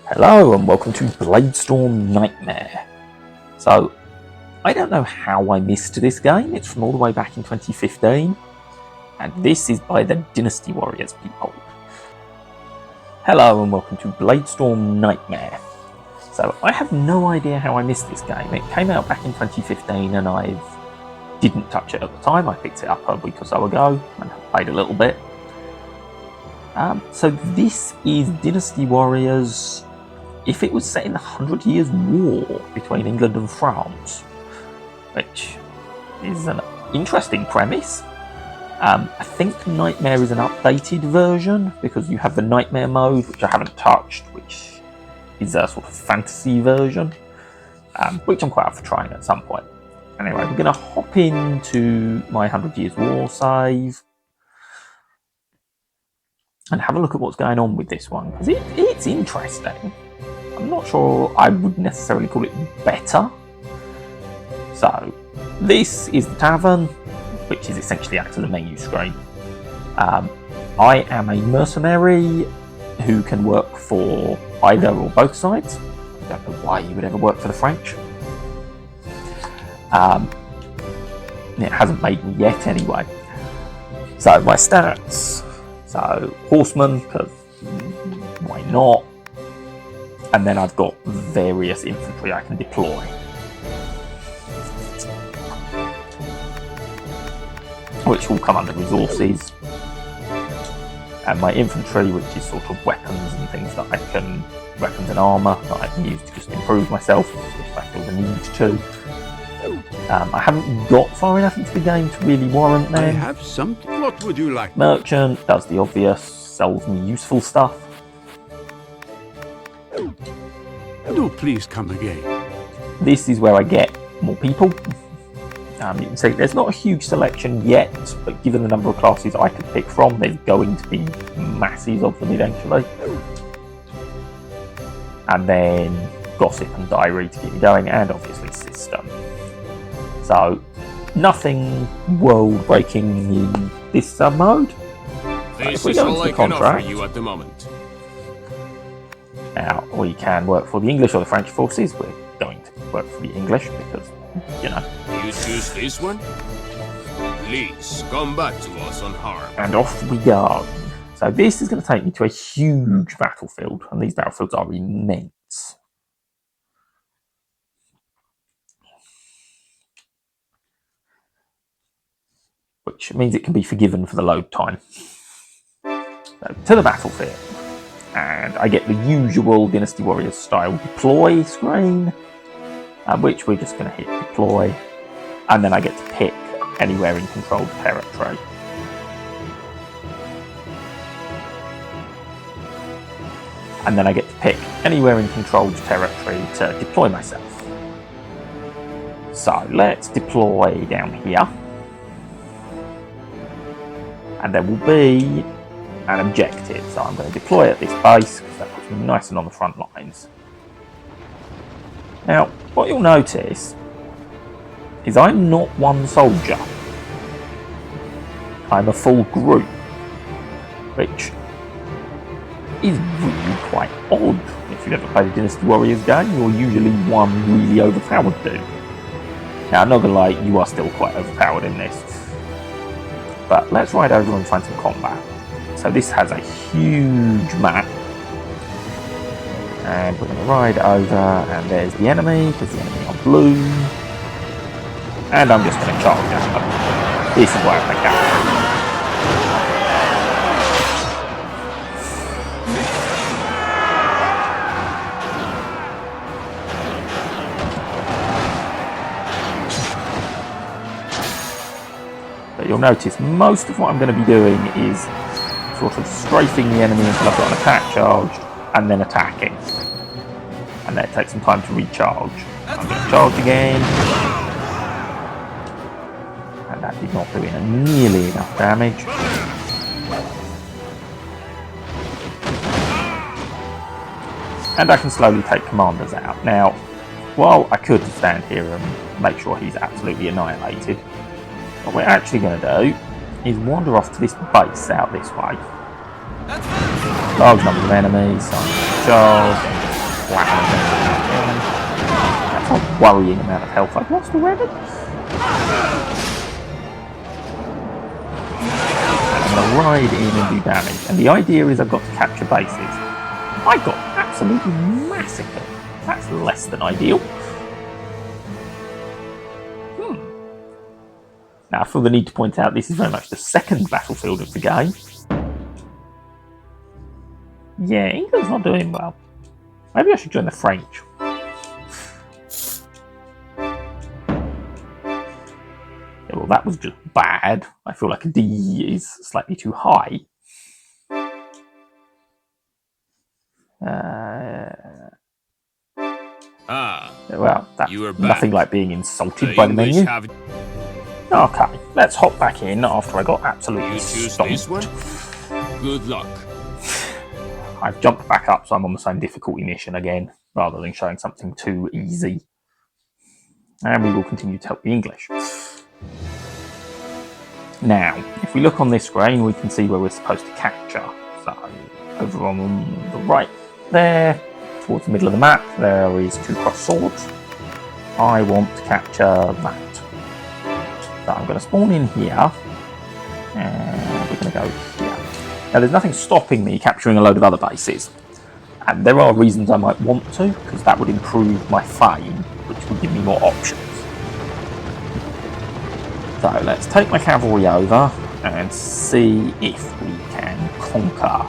Hello and welcome to Bladestorm Nightmare. So, I don't know how I missed this game. It's from all the way back in 2015. And this is by the Dynasty Warriors people. Hello and welcome to Bladestorm Nightmare. So, I have no idea how I missed this game. It came out back in 2015 and I didn't touch it at the time. I picked it up a week or so ago and played a little bit. So this is Dynasty Warriors. If it was set in the 100 Years' War between England and France, which is an interesting premise. I think Nightmare is an updated version because you have the Nightmare mode, which I haven't touched, which is a sort of fantasy version, which I'm quite up for trying at some point. Anyway, we're going to hop into my 100 Years' War save and have a look at what's going on with this one, because it's interesting. I'm not sure I would necessarily call it better. So, this is the tavern, which is essentially acts as a menu screen. I am a mercenary who can work for either or both sides. I don't know why you would ever work for the French. It hasn't made me yet anyway. So, my stats. So, horseman, because why not? And then I've got various infantry I can deploy. Which will come under resources. And my infantry, which is sort of weapons and things that I can, weapons and armour that I can use to just improve myself if I feel the need to. I haven't got far enough into the game to really warrant them. I have something. What would you like? Merchant does the obvious, sells me useful stuff. Do please come again. This is where I get more people. You can see there's not a huge selection yet, but given the number of classes I could pick from, there's going to be masses of them eventually. And then gossip and diary to keep me going, and obviously system. So nothing world-breaking in this sub-mode. This is all I can offer you at the moment. Now, we can work for the English or the French forces. We're going to work for the English because, you know. You choose this one? Please, come back to us unharmed. And off we go. So this is going to take me to a huge battlefield, and these battlefields are immense. Which means it can be forgiven for the load time. So, to the battlefield. And I get the usual Dynasty Warriors style deploy screen, which we're just going to hit deploy, and then I get to pick anywhere in controlled territory. And then I get to pick anywhere in controlled territory to deploy myself. So let's deploy down here. And there will be an objective, so I'm going to deploy at this base because that puts me nice and on the front lines. Now, what you'll notice is I'm not one soldier. I'm a full group, which is really quite odd. If you've ever played a Dynasty Warriors game, you're usually one really overpowered dude. Now, I'm not going to lie, you are still quite overpowered in this. But let's ride over and find some combat. So this has a huge map, and we're going to ride over, and there's the enemy, because the enemy are blue, and I'm just going to charge at them. This is why I pick up. But you'll notice most of what I'm going to be doing is sort of strafing the enemy until I've got an attack charged, and then attacking. And then it takes some time to recharge. I'm going to charge again. And that did not do nearly enough damage. And I can slowly take commanders out. Now, while I could stand here and make sure he's absolutely annihilated, what we're actually going to do is wander off to this base out this way. Large number of enemies, so I'm going to charge and just That's a worrying amount of health I've lost already. I'm going to ride in and do damage. And the idea is I've got to capture bases. I got absolutely massacred. That's less than ideal. Now, I feel the need to point out this is very much the second battlefield of the game. Yeah, England's not doing well. Maybe I should join the French. Yeah, well, that was just bad. I feel like a D is slightly too high. Well, that's nothing like being insulted by the menu. Okay, let's hop back in after I got absolutely stomped. This one? Good luck. I've jumped back up, so I'm on the same difficulty mission again, rather than showing something too easy. And we will continue to help the English. Now, if we look on this screen, we can see where we're supposed to capture. So, over on the right there, towards the middle of the map, there is 2 cross swords. I want to capture that. So I'm going to spawn in here, and we're going to go here. Now there's nothing stopping me capturing a load of other bases, and there are reasons I might want to, because that would improve my fame, which would give me more options. So let's take my cavalry over and see if we can conquer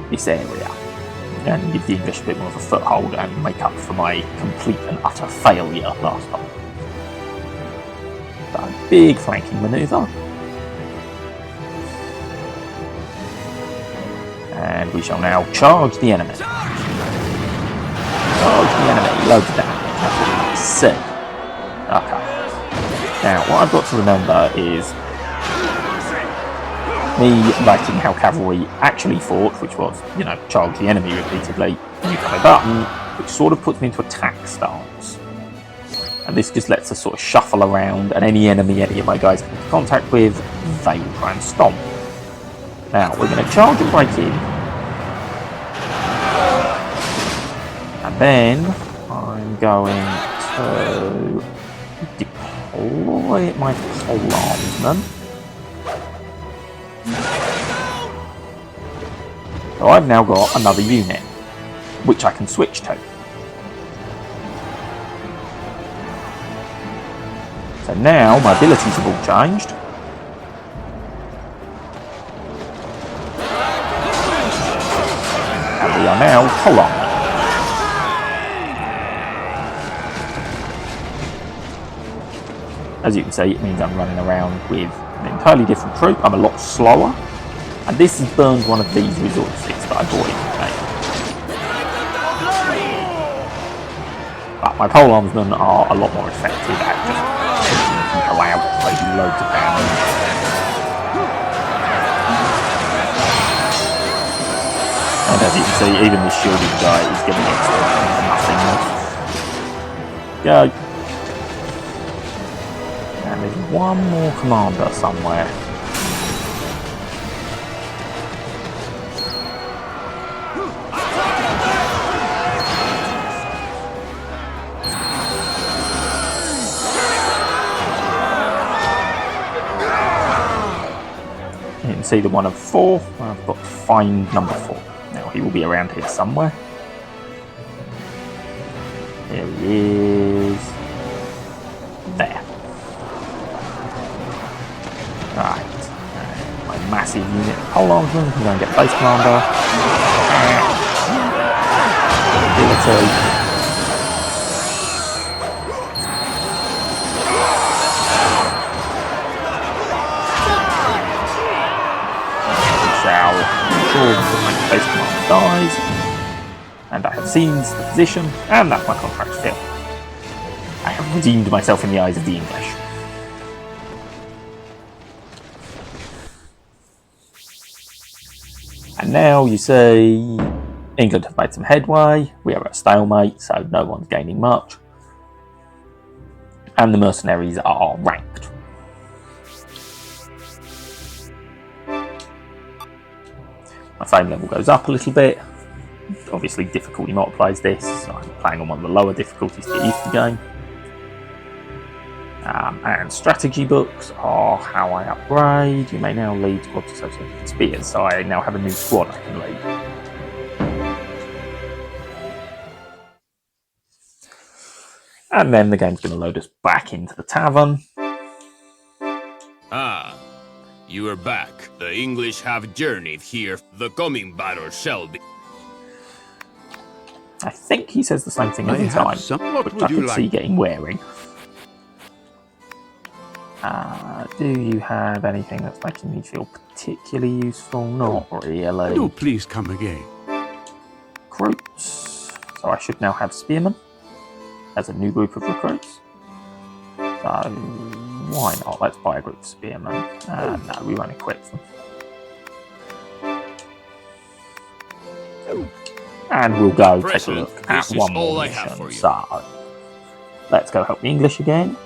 this area and give the English a bit more of a foothold and make up for my complete and utter failure last time. So, big flanking manoeuvre. And we shall now charge the enemy. Charge the enemy, loads of damage, that's what we need to see. Okay. Now, what I've got to remember is me writing how cavalry actually fought, which was, you know, charge the enemy repeatedly, you have a button, which sort of puts me into attack stance. And this just lets us sort of shuffle around, and any enemy any of my guys come into contact with, they will try and stomp. Now, we're going to charge and break in. And then, I'm going to deploy my pole armsman. So I've now got another unit, which I can switch to. So now my abilities have all changed. And we are now pole armor. As you can see, it means I'm running around with an entirely different troop. I'm a lot slower. And this has burned one of these resources that I bought in the game. But my pole armsmen are a lot more effective at just taking people out. They do loads of damage. And as you can see, even this shielded guy is getting extra nothingness. Go. And there's one more commander somewhere. You can see the one of 4. I've got to find number 4. Now he will be around here somewhere. There he is. There. Right. My massive unit of pole armsmen can go and get base commander. Ability. Shall ensure that my base commander dies, and I have seized the position, and that's my contract filled. I have redeemed myself in the eyes of the English. And now you see England have made some headway, we are at a stalemate, so no one's gaining much, and the mercenaries are ranked. My fame level goes up a little bit. obviously difficulty multiplies this, so I'm playing on one of the lower difficulties to get used to the game. And strategy books are how I upgrade. You may now lead squads associated with spears, so I now have a new squad I can lead. And then the game's going to load us back into the tavern. Ah, you are back. The English have journeyed here. The coming battle shall be. I think he says the same thing every have time, some. What which would I you could see like? getting wearing. Do you have anything that's making me feel particularly useful? Not really. Do please come again. Recruits. So I should now have spearmen as a new group of recruits. So why not? Let's buy a group of spearmen. No, we won't equip them. And we'll go take a look at one more mission. So let's go help the English again.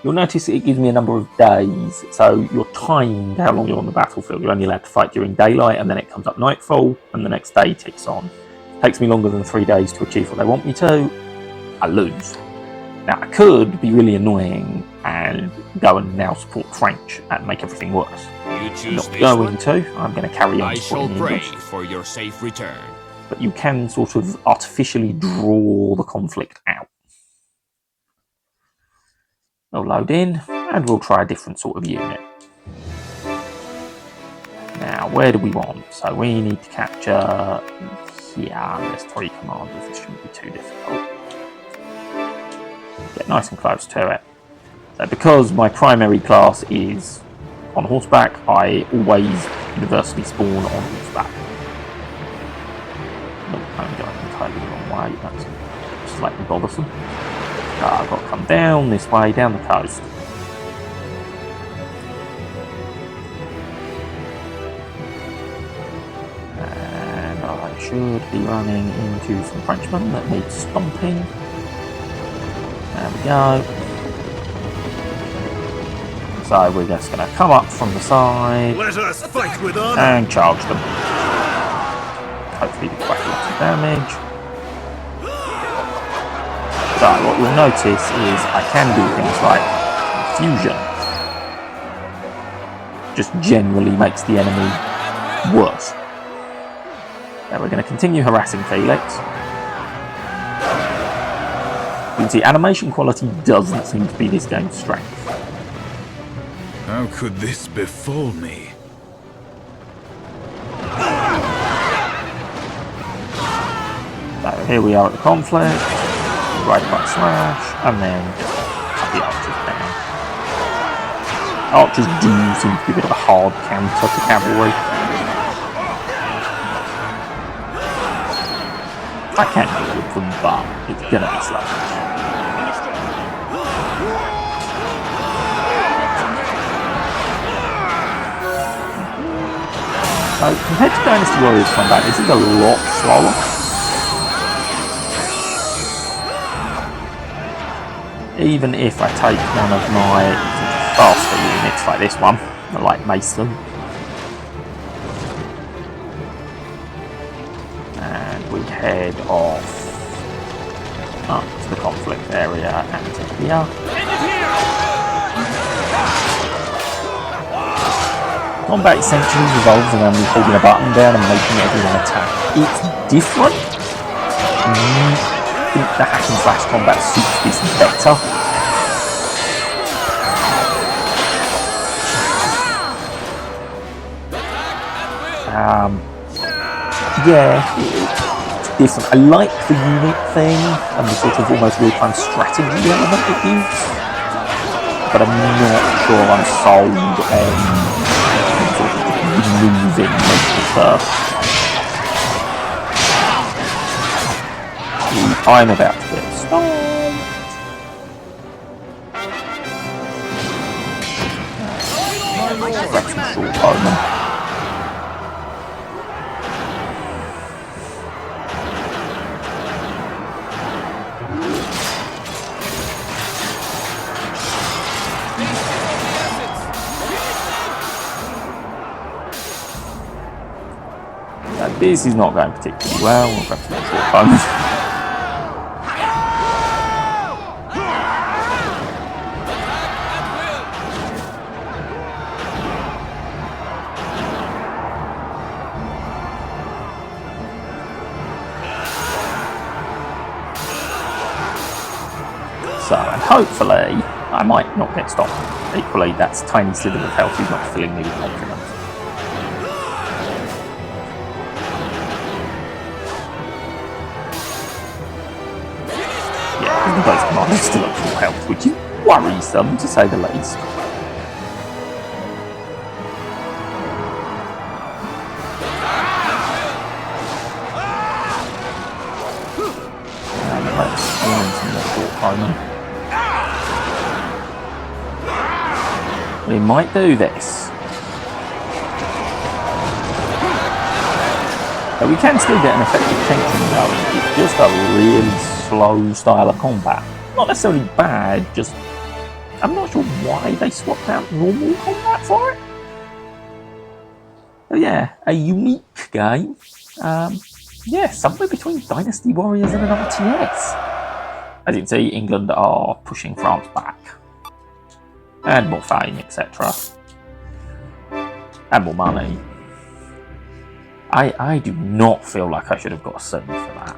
You'll notice it gives me a number of days, so you're timed how long you're on the battlefield. You're only allowed to fight during daylight, and then it comes up nightfall, and the next day ticks on. It takes me longer than 3 days to achieve what they want me to. I lose. Now, I could be really annoying and go and now support French and make everything worse. You choose Not going to. I'm going to carry on I shall supporting pray English. for your safe return. But you can sort of artificially draw the conflict out. We'll load in, and we'll try a different sort of unit. Now, where do we want? So we need to capture here. There's 3 commanders. This shouldn't be too difficult. Get nice and close to it. So because my primary class is on horseback, I always universally spawn on horseback. Nope, I'm going entirely the wrong way. That's slightly bothersome. I've got to come down this way, down the coast. And I should be running into some Frenchmen that need stomping. There we go. So we're just going to come up from the side. Let us fight with honor. And charge them. Hopefully do quite a lot of damage. So what you'll notice is I can do things like fusion. Just generally makes the enemy worse. Now we're going to continue harassing Felix. You can see animation quality doesn't seem to be this game's strength. How could this befall me? So here we are at the conflict. Right button slash, and then cut the archers down. Archers do seem to be a bit of a hard counter to cavalry. I can deal with them, but it's gonna be slow. So compared to Dynasty Warriors combat, this is a lot slower. Even if I take one of my faster units like this one, the light mason, and we head off up to the conflict area and to here. Combat essentially revolves around me holding a button down and making everyone attack. It's different. I think the hack and slash combat suits this better. Yeah, it's different. I like the unit thing and the sort of almost real-time strategy element it gives, but I'm not sure I'm sold on sort of moving most of the I'm about to get stomped. That's some short bowman. This is not going particularly well. We'll grab some short bows. So, and hopefully, I might not get stopped. Equally, that's tiny slither of health is not filling me with confidence. Yeah, the base commander is still at full health, which is worrisome, to say the least. And let's spawn in some more short bowmen. We might do this. But we can still get an effective tension going. It's just a really slow style of combat. Not necessarily bad, just... I'm not sure why they swapped out normal combat for it. But yeah, a unique game. Yeah, somewhere between Dynasty Warriors and an RTS. As you can see, England are pushing France back. And more fame, etc. And more money. I do not feel like I should have got a 7 for that.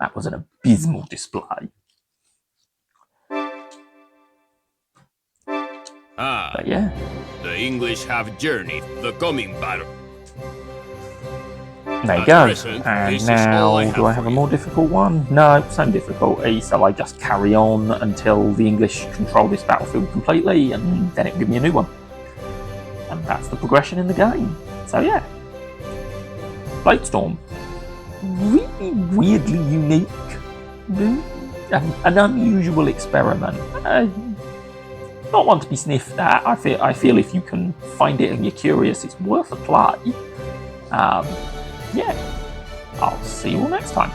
That was an abysmal display. But yeah. The English have journeyed the coming battle. There you go. And now, do I have a more difficult one? No, same difficulty, so I just carry on until the English control this battlefield completely, and then it'll give me a new one. And that's the progression in the game. So yeah. Bladestorm. Really weirdly unique. An unusual experiment. Not one to be sniffed at. I feel if you can find it and you're curious, it's worth a play. Yeah, I'll see you all next time.